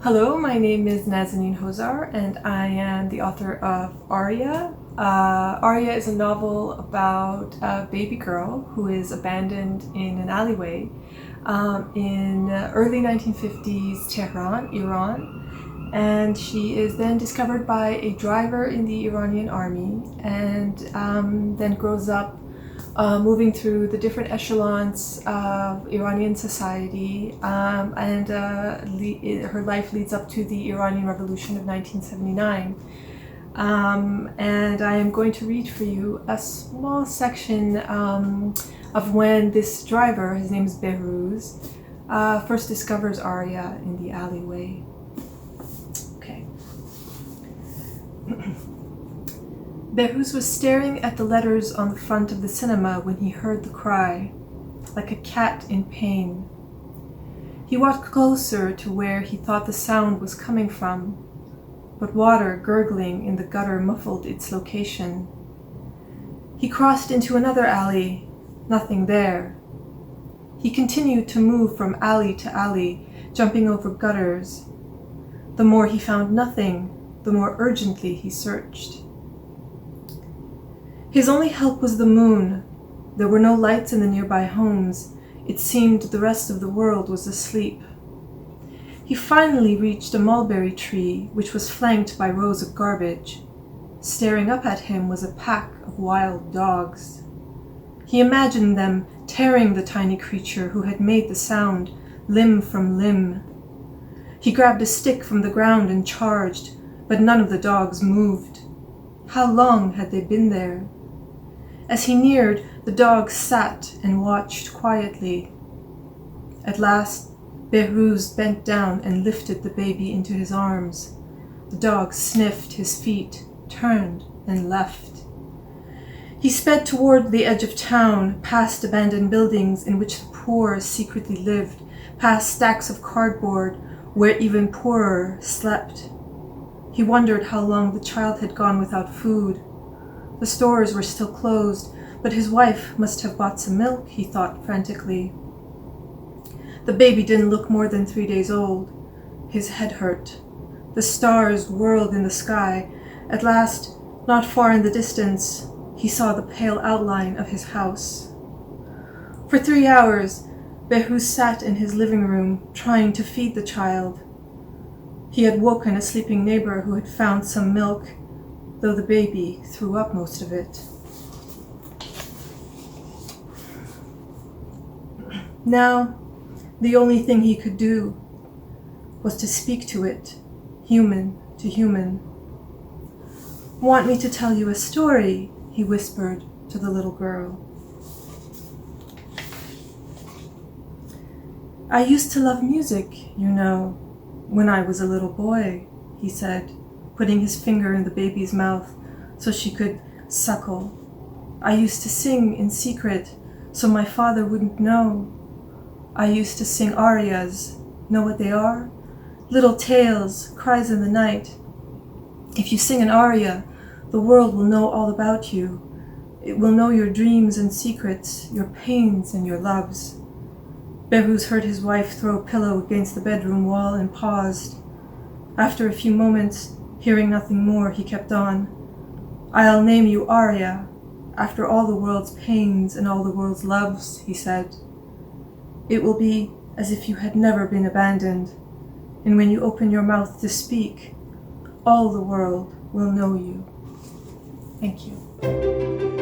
Hello, my name is Nazanine Hozar and I am the author of ARIA. ARIA is a novel about a baby girl who is abandoned in an alleyway in early 1950s Tehran, Iran. And she is then discovered by a driver in the Iranian army and then grows up moving through the different echelons of Iranian society, and her life leads up to the Iranian Revolution of 1979. And I am going to read for you a small section of when this driver, his name is Behruz, first discovers Arya in the alleyway. Okay. Behruz was staring at the letters on the front of the cinema when he heard the cry, like a cat in pain. He walked closer to where he thought the sound was coming from, but water gurgling in the gutter muffled its location. He crossed into another alley, nothing there. He continued to move from alley to alley, jumping over gutters. The more he found nothing, the more urgently he searched. His only help was the moon. There were no lights in the nearby homes. It seemed the rest of the world was asleep. He finally reached a mulberry tree, which was flanked by rows of garbage. Staring up at him was a pack of wild dogs. He imagined them tearing the tiny creature who had made the sound, limb from limb. He grabbed a stick from the ground and charged, but none of the dogs moved. How long had they been there? As he neared, the dogs sat and watched quietly. At last, Behruz bent down and lifted the baby into his arms. The dog sniffed his feet, turned, and left. He sped toward the edge of town, past abandoned buildings in which the poor secretly lived, past stacks of cardboard where even poorer slept. He wondered how long the child had gone without food. The stores were still closed, but his wife must have bought some milk, he thought frantically. The baby didn't look more than 3 days old. His head hurt. The stars whirled in the sky. At last, not far in the distance, he saw the pale outline of his house. For 3 hours, Behruz sat in his living room, trying to feed the child. He had woken a sleeping neighbor who had found some milk, though the baby threw up most of it. Now, the only thing he could do was to speak to it, human to human. "Want me to tell you a story?" he whispered to the little girl. "I used to love music, you know, when I was a little boy," he said, putting his finger in the baby's mouth so she could suckle. "I used to sing in secret so my father wouldn't know. I used to sing arias. Know what they are? Little tales, cries in the night. If you sing an aria, the world will know all about you. It will know your dreams and secrets, your pains and your loves." Behruz heard his wife throw a pillow against the bedroom wall and paused. After a few moments, hearing nothing more, he kept on. "I'll name you Arya, after all the world's pains and all the world's loves," he said. "It will be as if you had never been abandoned, and when you open your mouth to speak, all the world will know you." Thank you.